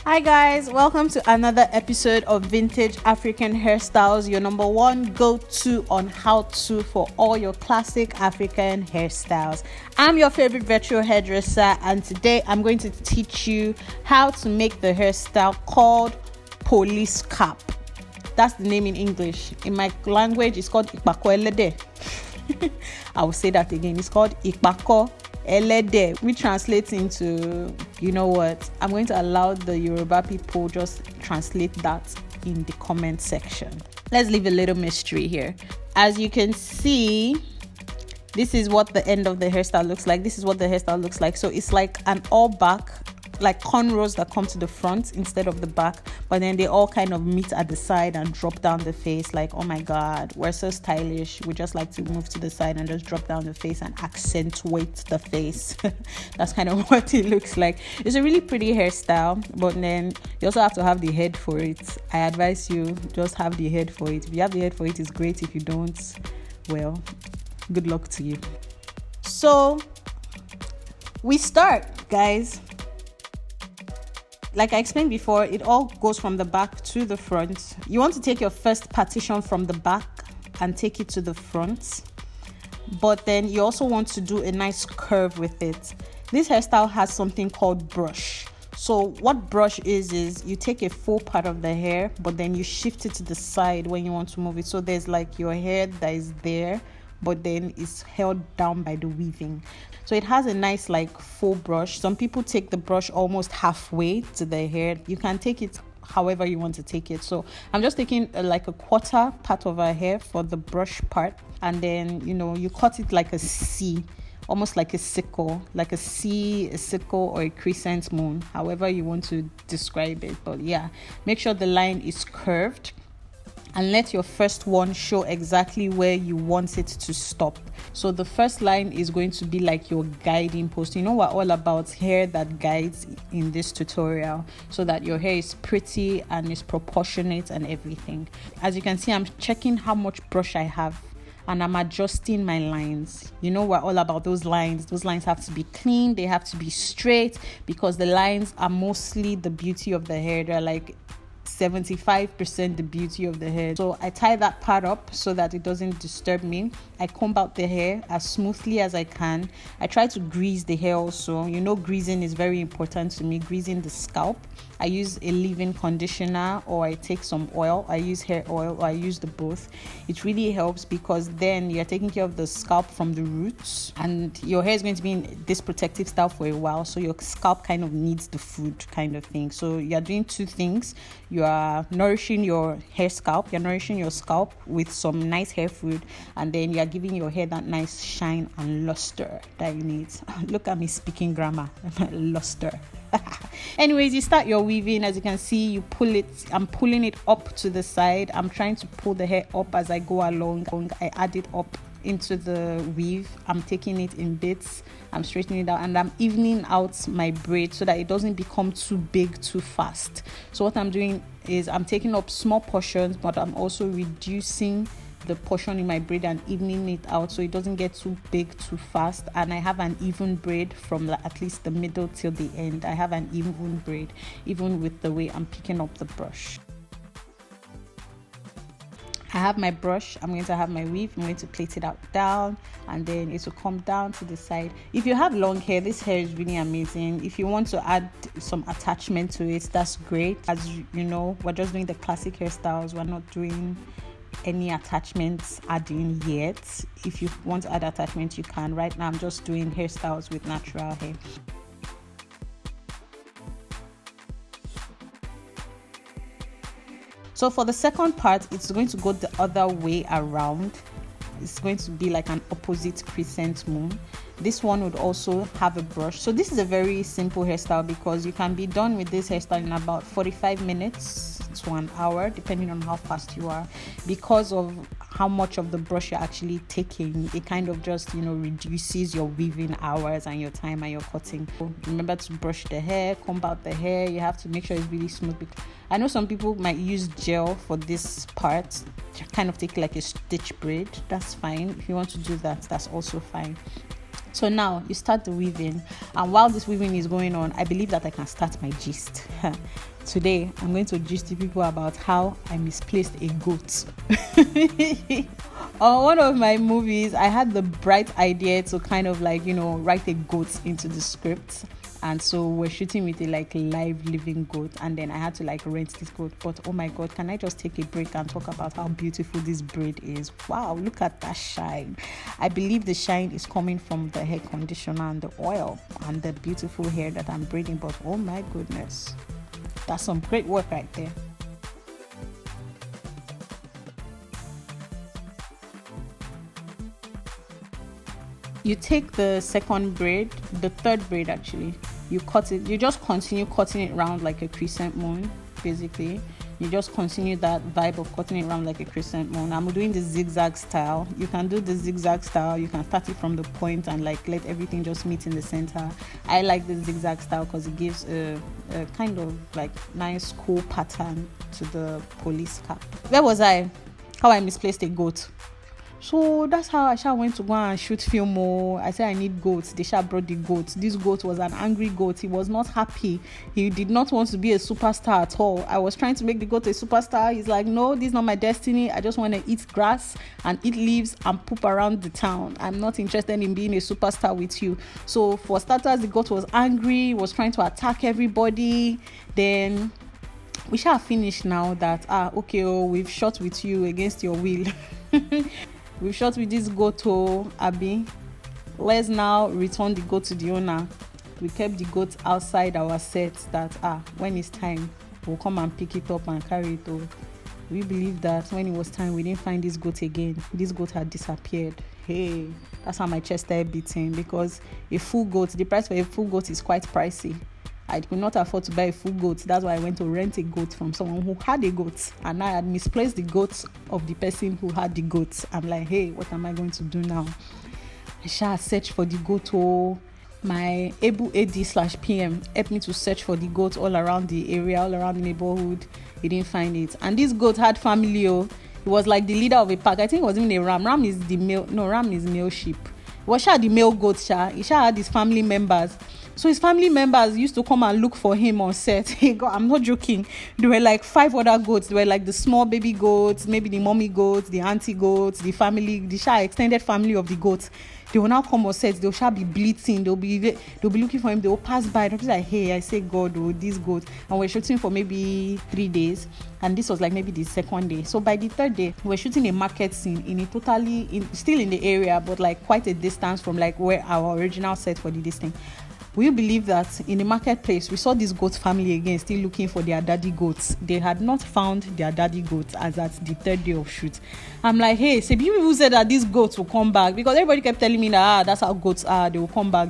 Hi guys, welcome to another episode of Vintage African Hairstyles, your number one go-to on how-to for all your classic African hairstyles. I'm your favorite virtual hairdresser, and today I'm going to teach you how to make the hairstyle called police cap. That's the name in English. In my language, it's called Ipako Elede. I will say that again. It's called Ipako Elede. We translate into, you know what? I'm going to allow the Yoruba people just translate that in the comment section. Let's leave a little mystery here. As you can see, this is what the end of the hairstyle looks like. This is what the hairstyle looks like. So it's like an all back, like cornrows that come to the front instead of the back, but then they all kind of meet at the side and drop down the face. Like, oh my god, we're so stylish. We just like to move to the side and just drop down the face and accentuate the face. That's kind of what it looks like. It's a really pretty hairstyle, but then you also have to have the head for it. I advise you just have the head for it. If you have the head for it, it's great. If you don't, well, good luck to you. So we start, guys. Like I explained before, it all goes from the back to the front. You want to take your first partition from the back and take it to the front, but then you also want to do a nice curve with it. This hairstyle has something called brush. So what brush is you take a full part of the hair, but then you shift it to the side when you want to move it. So there's like your hair that is there, but then it's held down by the weaving. So it has a nice like full brush. Some people take the brush almost halfway to the hair. You can take it however you want to take it. So I'm just taking like a quarter part of her hair for the brush part, and then you cut it like a C, almost like a sickle, like a C, a sickle, or a crescent moon, however you want to describe it. But yeah, make sure the line is curved and let your first one show exactly where you want it to stop. So the first line is going to be like your guiding post. We're all about hair that guides in this tutorial, so that your hair is pretty and is proportionate and everything. As you can see, I'm checking how much brush I have and I'm adjusting my lines. We're all about those lines. Those lines have to be clean, they have to be straight, because the lines are mostly the beauty of the hair. They're like 75% the beauty of the hair. So I tie that part up so that it doesn't disturb me. I comb out the hair as smoothly as I can. I try to grease the hair also. Greasing is very important to me. Greasing the scalp. I use a leave-in conditioner, or I take some oil. I use hair oil, or I use the both. It really helps, because then you're taking care of the scalp from the roots, and your hair is going to be in this protective style for a while, so your scalp kind of needs the food kind of thing. So you're doing two things. You are nourishing your hair scalp. You're nourishing your scalp with some nice hair food, and then you're giving your hair that nice shine and luster that you need. Look at me speaking grammar. Luster. Anyways, you start your weaving. As you can see, you pull it. I'm pulling it up to the side. I'm trying to pull the hair up as I go along. I add it up into the weave. I'm taking it in bits. I'm straightening it out, and I'm evening out my braid so that it doesn't become too big too fast. So what I'm doing is I'm taking up small portions, but I'm also reducing the portion in my braid and evening it out so it doesn't get too big too fast. And I have an even braid from at least the middle till the end. I have an even braid, even with the way I'm picking up the brush. I have my brush, I'm going to have my weave, I'm going to plait it out down, and then it will come down to the side. If you have long hair, this hair is really amazing. If you want to add some attachment to it, that's great. As you know, we're just doing the classic hairstyles. We're not doing any attachments adding yet. If you want to add attachments, you can. Right now I'm just doing hairstyles with natural hair. So for the second part, it's going to go the other way around. It's going to be like an opposite crescent moon. This one would also have a brush. So this is a very simple hairstyle, because you can be done with this hairstyle in about 45 minutes to an hour, depending on how fast you are. Because of how much of the brush you're actually taking, it kind of just reduces your weaving hours and your time and your cutting. So remember to brush the hair, comb out the hair. You have to make sure it's really smooth. I know some people might use gel for this part, kind of take like a stitch braid. That's fine. If you want to do that, that's also fine. So now you start the weaving, and while this weaving is going on, I believe that I can start my gist. Today, I'm going to gist to people about how I misplaced a goat. On one of my movies, I had the bright idea to kind of like, write a goat into the script. And so we're shooting with a live living goat, and then I had to rent this goat. But oh my God, can I just take a break and talk about how beautiful this braid is? Wow, look at that shine. I believe the shine is coming from the hair conditioner and the oil and the beautiful hair that I'm braiding. But oh my goodness, that's some great work right there. You take the second braid, the third braid actually, you cut it, you just continue cutting it round like a crescent moon, basically. You just continue that vibe of cutting it round like a crescent moon. I'm doing the zigzag style. You can do the zigzag style. You can start it from the point and let everything just meet in the center. I like the zigzag style because it gives a kind of nice cool pattern to the police cap. Where was I? How I misplaced a goat. So that's how I went to go and shoot film. I said I need goats. They brought the goat. This goat was an angry goat. He was not happy. He did not want to be a superstar at all. I was trying to make the goat a superstar. He's like, no, this is not my destiny. I just want to eat grass and eat leaves and poop around the town. I'm not interested in being a superstar with you. So for starters, the goat was angry, was trying to attack everybody. Then we shall finish now that, we've shot with you against your will. We've shot with this goat, Abby. Let's now return the goat to the owner. We kept the goat outside our set that, when it's time, we'll come and pick it up and carry it. We believe that when it was time, we didn't find this goat again. This goat had disappeared. Hey, that's how my chest started beating, because a full goat, the price for a full goat is quite pricey. I could not afford to buy a full goat. That's why I went to rent a goat from someone who had a goat, and I had misplaced the goat of the person who had the goat. I'm like, hey, what am I going to do now? I shall search for the goat. My able AD/PM helped me to search for the goat all around the area, all around the neighborhood. He didn't find it. And this goat had family. He was like the leader of a pack. I think it was even a ram. Ram is male sheep. It was the male goat. He had his family members. So his family members used to come and look for him on set. I'm not joking. There were 5 other goats. There were the small baby goats, maybe the mommy goats, the auntie goats, the extended family of the goats. They will now come on set. They will be bleating. They'll be looking for him. They will pass by. They'll be like, hey, I say God, this goat. And we're shooting for maybe 3 days. And this was maybe the second day. So by the third day, we're shooting a market scene still in the area, but quite a distance from where our original set for this thing. Will you believe that in the marketplace, we saw this goat family again, still looking for their daddy goats. They had not found their daddy goats as at the third day of shoot. I'm like, hey, so people said that these goats will come back, because everybody kept telling me that that's how goats are. They will come back.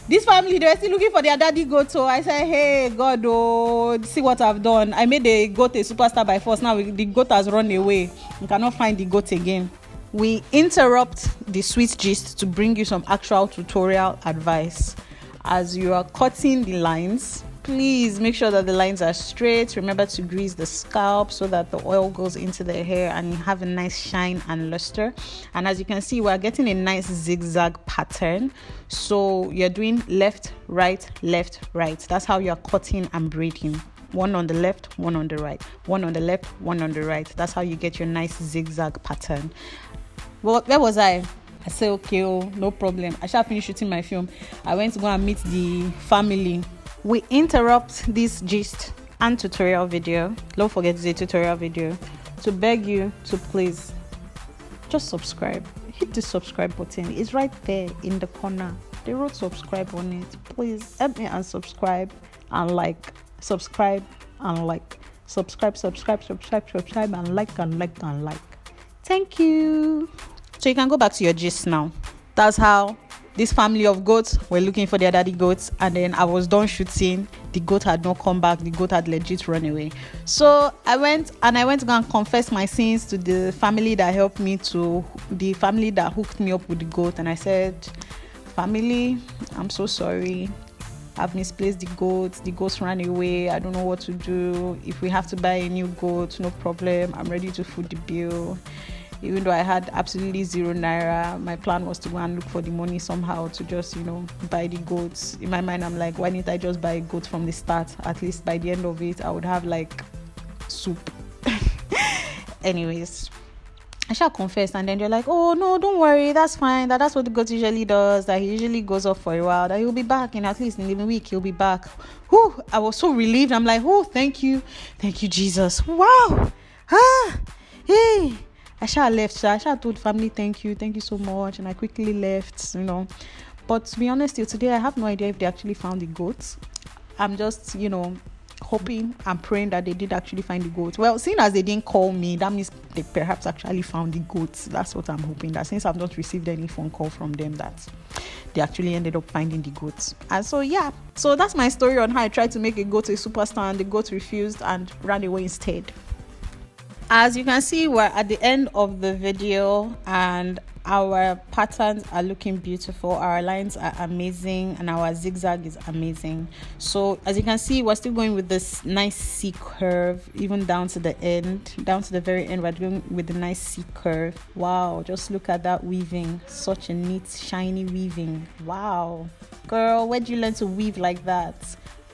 This family, they were still looking for their daddy goat. So I said, hey, God, see what I've done. I made the goat a superstar by force. Now the goat has run away. We cannot find the goat again. We interrupt the sweet gist to bring you some actual tutorial advice. As you are cutting the lines, please make sure that the lines are straight. Remember to grease the scalp so that the oil goes into the hair and you have a nice shine and luster. And as you can see, we're getting a nice zigzag pattern. So you're doing left, right, left, right. That's how you're cutting and braiding. One on the left, one on the right. One on the left, one on the right. That's how you get your nice zigzag pattern. Well, where was I? I said, okay, no problem. I shall finish shooting my film. I went to go and meet the family. We interrupt this gist and tutorial video. Don't forget it's a tutorial video. To beg you to please just subscribe. Hit the subscribe button. It's right there in the corner. They wrote subscribe on it. Please help me and subscribe and like. Subscribe and like. Subscribe and like. Thank you. So you can go back to your gist now. That's how this family of goats were looking for their daddy goats, and then I was done shooting. The goat had not come back. The goat had legit run away. So I went to go and confess my sins to the family that helped me, to the family that hooked me up with the goat. And I said, family, I'm so sorry. I've misplaced the goat. The goat ran away. I don't know what to do. If we have to buy a new goat, no problem. I'm ready to foot the bill. even though I had absolutely 0 naira. My plan was to go and look for the money somehow to just, buy the goats. In my mind, I'm like, why didn't I just buy a goat from the start? At least by the end of it, I would have like soup. Anyways, I shall confess, and then they're like, oh no, don't worry, that's fine, that's what the goat usually does, that he usually goes off for a while, that he'll be back in at least in a week, he'll be back. Whew, I was so relieved. I'm like, oh, thank you Jesus. Wow. Hey, I shall left, so I shall told family thank you so much, and I quickly left, but to be honest, till today I have no idea if they actually found the goats. I'm just hoping and praying that they did actually find the goats. Well, seeing as they didn't call me, that means they perhaps actually found the goats. That's what I'm hoping, that since I've not received any phone call from them, that they actually ended up finding the goats. And so so that's my story on how I tried to make a goat a superstar and the goat refused and ran away instead. As you can see, we're at the end of the video and our patterns are looking beautiful, our lines are amazing, and our zigzag is amazing. So as you can see, we're still going with this nice C curve, even down to the very end. We're going with the nice C curve. Wow, just look at that weaving. Such a neat, shiny weaving. Wow, girl, where'd you learn to weave like that?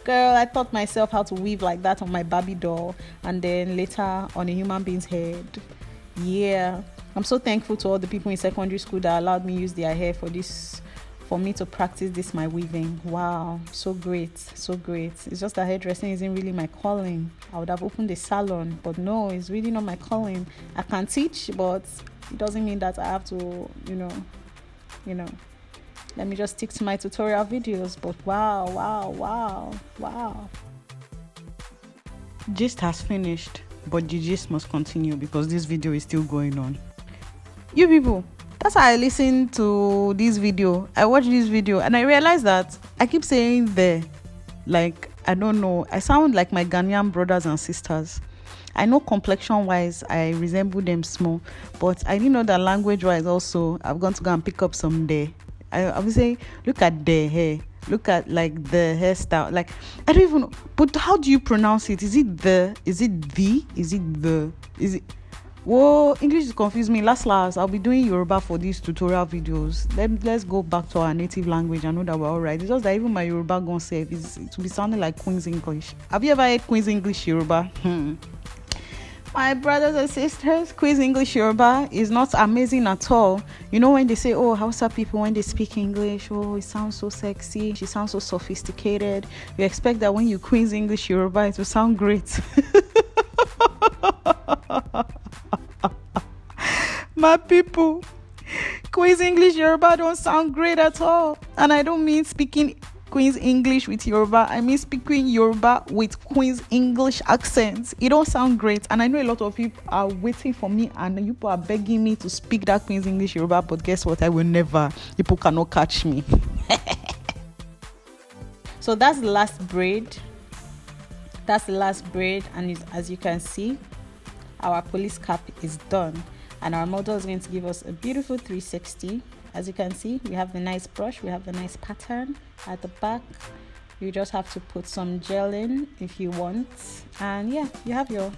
Girl, I taught myself how to weave like that on my Barbie doll, and then later on a human being's head. Yeah, I'm so thankful to all the people in secondary school that allowed me use their hair for me to practice this, my weaving. Wow, so great. It's just that hairdressing isn't really my calling. I would have opened a salon, but no, it's really not my calling. I can teach, but it doesn't mean that I have to, let me just stick to my tutorial videos. But wow. Gist has finished, but the gist must continue because this video is still going on. You people, that's how I listen to this video. I watch this video and I realize that I keep saying there, like, I don't know, I sound like my Ghanaian brothers and sisters. I know complexion wise I resemble them small, but I didn't know that language wise also I've gone to go and pick up some there. I would say, look at the hair, look at like the hairstyle, like I don't even know, but how do you pronounce it? Is it the? Whoa, English is confusing me. Last I'll be doing Yoruba for these tutorial videos. Let's go back to our native language. I know that we're all right. It's just that even my Yoruba gonna say it will be sounding like Queen's English. Have you ever heard Queen's English Yoruba? My brothers and sisters, Queen's English Yoruba is not amazing at all. You know when they say, oh, Hausa people, when they speak English, oh, it sounds so sexy, she sounds so sophisticated. You expect that when you Queen's English Yoruba, it will sound great. My people, Queen's English Yoruba don't sound great at all. And I don't mean speaking Queen's English with Yoruba, I mean speaking Yoruba with Queen's English accents. It don't sound great, and I know a lot of people are waiting for me and people are begging me to speak that Queen's English Yoruba, but guess what? I will never. People cannot catch me. So that's the last braid. And as you can see, our police cap is done, and our model is going to give us a beautiful 360. As you can see, we have the nice brush, we have the nice pattern at the back. You just have to put some gel in if you want, and yeah, you have your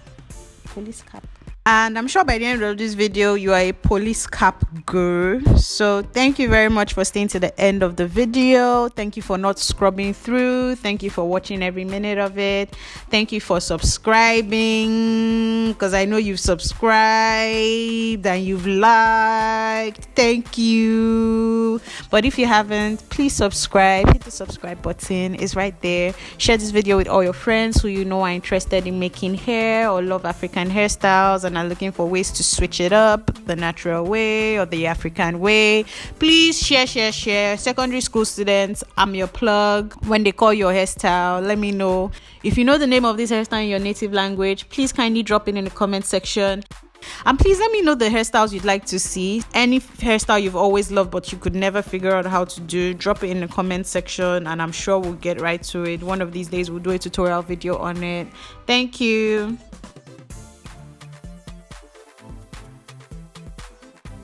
police cap. And I'm sure by the end of this video you are a police cap girl. So thank you very much for staying to the end of the video. Thank you for not scrubbing through. Thank you for watching every minute of it. Thank you for subscribing, because I know you've subscribed and you've liked. Thank you. But if you haven't, please subscribe. Hit the subscribe button, it's right there. Share this video with all your friends who you know are interested in making hair or love African hairstyles and are looking for ways to switch it up, the natural way or the African way. Please share. Secondary school students, I'm your plug. When they call your hairstyle, let me know. If you know the name of this hairstyle in your native language, please kindly drop it in the comment section. And please let me know the hairstyles you'd like to see. Any hairstyle you've always loved but you could never figure out how to do, drop it in the comment section and I'm sure we'll get right to it. One of these days we'll do a tutorial video on it. Thank you.